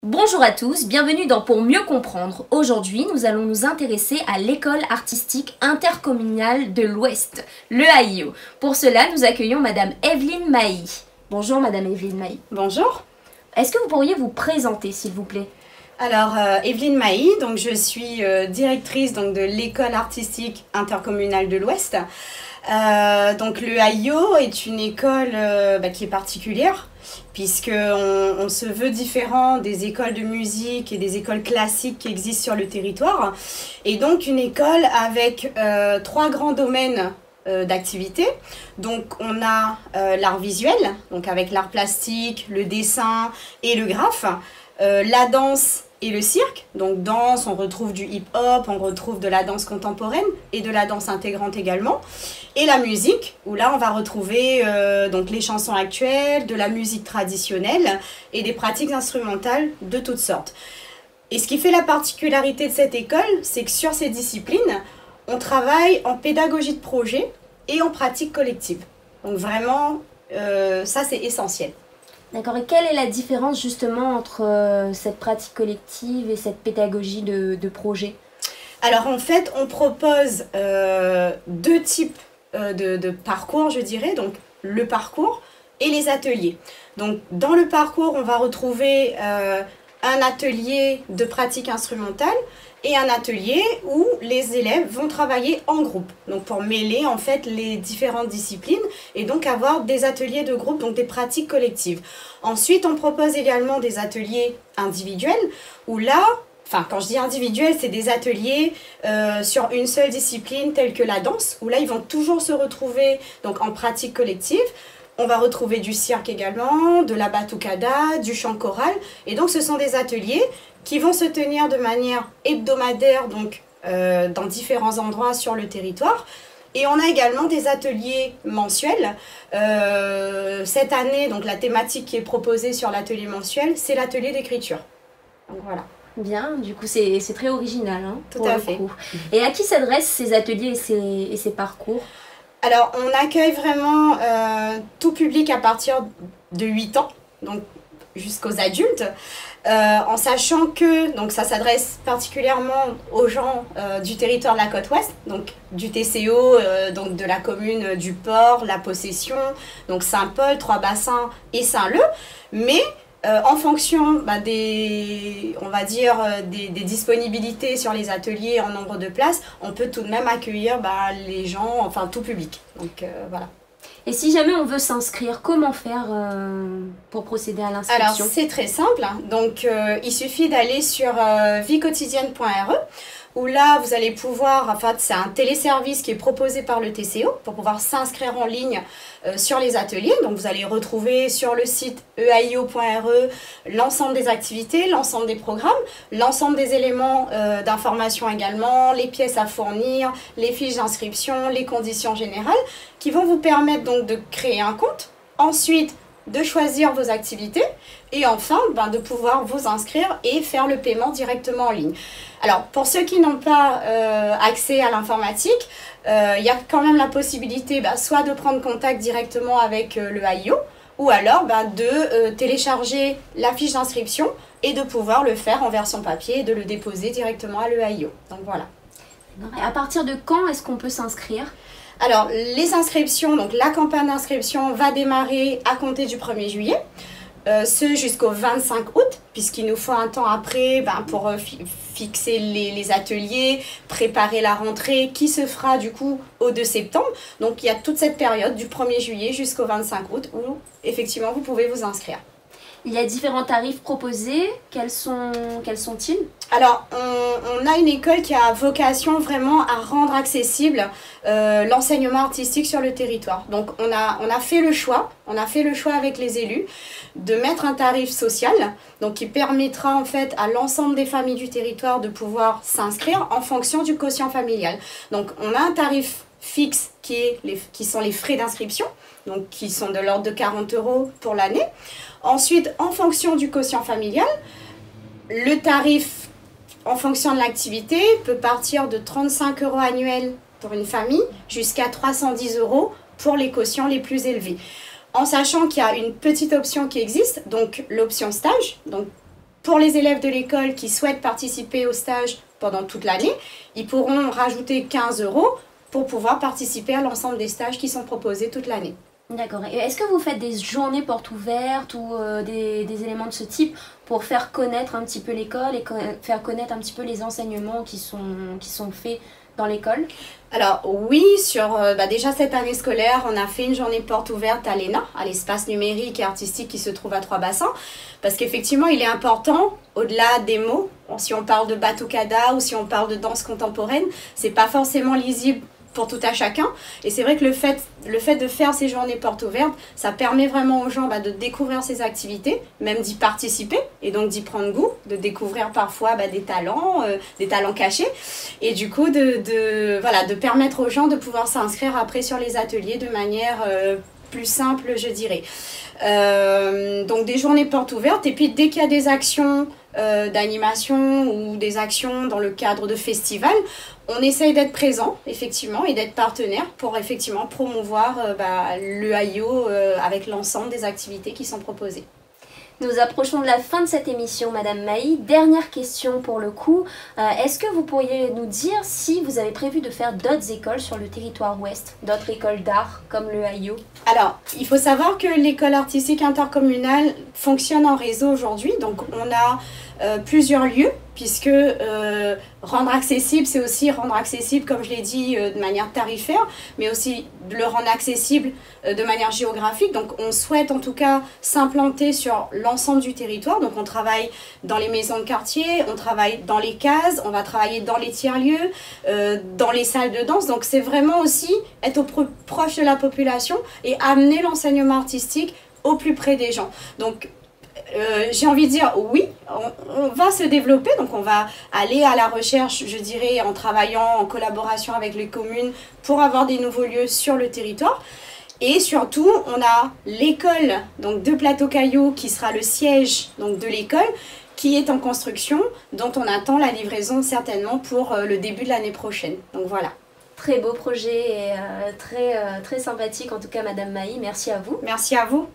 Bonjour à tous, bienvenue dans Pour mieux comprendre. Aujourd'hui, nous allons nous intéresser à l'école artistique intercommunale de l'Ouest, le AIO. Pour cela, nous accueillons Madame Evelyne Mailly. Bonjour Madame Evelyne Mailly. Bonjour. Est-ce que vous pourriez vous présenter s'il vous plaît? Alors, Evelyne Mailly, donc je suis directrice donc, de l'école artistique intercommunale de l'Ouest. Donc le AIO est une école qui est particulière puisqu'on se veut différent des écoles de musique et des écoles classiques qui existent sur le territoire. Et donc une école avec trois grands domaines d'activité. Donc on a l'art visuel, donc avec l'art plastique, le dessin et le graphe, la danse et le cirque. Donc danse, on retrouve du hip-hop, on retrouve de la danse contemporaine et de la danse intégrante également. Et la musique, où là on va retrouver donc les chansons actuelles, de la musique traditionnelle et des pratiques instrumentales de toutes sortes. Et ce qui fait la particularité de cette école, c'est que sur ces disciplines, on travaille en pédagogie de projet et en pratique collective. Donc vraiment, ça c'est essentiel. D'accord, et quelle est la différence justement entre cette pratique collective et cette pédagogie de projet? Alors en fait, on propose deux types de parcours, je dirais, donc le parcours et les ateliers. Donc dans le parcours, on va retrouver un atelier de pratique instrumentale et un atelier où les élèves vont travailler en groupe, donc pour mêler en fait les différentes disciplines et donc avoir des ateliers de groupe, donc des pratiques collectives. Ensuite, on propose également des ateliers individuels où là, enfin quand je dis individuel, c'est des ateliers sur une seule discipline telle que la danse, où là ils vont toujours se retrouver donc en pratique collective. On va retrouver du cirque également, de la batucada, du chant choral. Et donc ce sont des ateliers qui vont se tenir de manière hebdomadaire donc, dans différents endroits sur le territoire. Et on a également des ateliers mensuels. Cette année, donc, la thématique qui est proposée sur l'atelier mensuel, c'est l'atelier d'écriture. Donc voilà. Bien, du coup c'est très original. Hein, tout à fait. Et à qui s'adressent ces ateliers et ces parcours? Alors, on accueille vraiment tout public à partir de 8 ans, donc jusqu'aux adultes, en sachant que donc, ça s'adresse particulièrement aux gens du territoire de la côte ouest, donc du TCO, donc de la commune du Port, La Possession, donc Saint-Paul, Trois-Bassins et Saint-Leu, mais en fonction des disponibilités sur les ateliers en nombre de places, on peut tout de même accueillir les gens, enfin tout public. Donc voilà. Et si jamais on veut s'inscrire, comment faire pour procéder à l'inscription? Alors c'est très simple, donc il suffit d'aller sur viequotidienne.re où là vous allez pouvoir, en fait c'est un téléservice qui est proposé par le TCO pour pouvoir s'inscrire en ligne sur les ateliers. Donc vous allez retrouver sur le site eaio.re l'ensemble des activités, l'ensemble des programmes, l'ensemble des éléments d'information également, les pièces à fournir, les fiches d'inscription, les conditions générales qui vont vous permettre donc de créer un compte, ensuite de choisir vos activités et enfin de pouvoir vous inscrire et faire le paiement directement en ligne. Alors pour ceux qui n'ont pas accès à l'informatique, il y a quand même la possibilité soit de prendre contact directement avec le AIO ou alors de télécharger la fiche d'inscription et de pouvoir le faire en version papier et de le déposer directement à l'EAIO. Donc voilà. Et à partir de quand est-ce qu'on peut s'inscrire? Alors, les inscriptions, donc la campagne d'inscription va démarrer à compter du 1er juillet, ce jusqu'au 25 août, puisqu'il nous faut un temps après pour fixer les ateliers, préparer la rentrée qui se fera du coup au 2 septembre. Donc, il y a toute cette période du 1er juillet jusqu'au 25 août où effectivement vous pouvez vous inscrire. Il y a différents tarifs proposés, quels sont-ils? Alors, on a une école qui a vocation vraiment à rendre accessible l'enseignement artistique sur le territoire. Donc, on a fait le choix avec les élus de mettre un tarif social, donc qui permettra en fait à l'ensemble des familles du territoire de pouvoir s'inscrire en fonction du quotient familial. Donc, on a un tarif fixe qui sont les frais d'inscription, donc qui sont de l'ordre de 40 € pour l'année. Ensuite, en fonction du quotient familial, le tarif en fonction de l'activité peut partir de 35 € annuels pour une famille jusqu'à 310 € pour les quotients les plus élevés. En sachant qu'il y a une petite option qui existe, donc l'option stage, donc pour les élèves de l'école qui souhaitent participer au stage pendant toute l'année, ils pourront rajouter 15 € pour pouvoir participer à l'ensemble des stages qui sont proposés toute l'année. D'accord. Et est-ce que vous faites des journées portes ouvertes ou des éléments de ce type pour faire connaître un petit peu l'école et faire connaître un petit peu les enseignements qui sont faits dans l'école? Alors oui, déjà cette année scolaire, on a fait une journée porte ouverte à l'ENA, à l'espace numérique et artistique qui se trouve à Trois-Bassins, parce qu'effectivement il est important, au-delà des mots, si on parle de batucada ou si on parle de danse contemporaine, c'est pas forcément lisible pour tout à chacun. Et c'est vrai que le fait de faire ces journées portes ouvertes, ça permet vraiment aux gens de découvrir ces activités, même d'y participer et donc d'y prendre goût, de découvrir parfois des talents cachés. Et du coup, de permettre aux gens de pouvoir s'inscrire après sur les ateliers de manière plus simple, je dirais. Donc des journées portes ouvertes, et puis dès qu'il y a des actions d'animation ou des actions dans le cadre de festivals, on essaye d'être présent effectivement et d'être partenaire pour effectivement promouvoir le AIO avec l'ensemble des activités qui sont proposées. Nous approchons de la fin de cette émission, Madame Maï. Dernière question pour le coup. Est-ce que vous pourriez nous dire si vous avez prévu de faire d'autres écoles sur le territoire ouest, d'autres écoles d'art comme le AIO? Alors, il faut savoir que l'école artistique intercommunale fonctionne en réseau aujourd'hui. Donc, on a plusieurs lieux, puisque rendre accessible, c'est aussi rendre accessible, comme je l'ai dit, de manière tarifaire, mais aussi de le rendre accessible de manière géographique. Donc on souhaite en tout cas s'implanter sur l'ensemble du territoire. Donc on travaille dans les maisons de quartier, on travaille dans les cases, on va travailler dans les tiers-lieux, dans les salles de danse. Donc c'est vraiment aussi être au plus proche de la population et amener l'enseignement artistique au plus près des gens. Donc j'ai envie de dire oui, on va se développer, donc on va aller à la recherche, je dirais, en travaillant en collaboration avec les communes pour avoir des nouveaux lieux sur le territoire. Et surtout, on a l'école donc de Plateau-Cailloux qui sera le siège donc, de l'école qui est en construction, dont on attend la livraison certainement pour le début de l'année prochaine. Donc voilà. Très beau projet et très sympathique en tout cas Madame Maï, merci à vous. Merci à vous.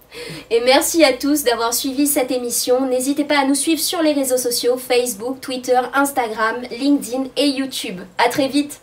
Et merci à tous d'avoir suivi cette émission. N'hésitez pas à nous suivre sur les réseaux sociaux, Facebook, Twitter, Instagram, LinkedIn et YouTube. À très vite.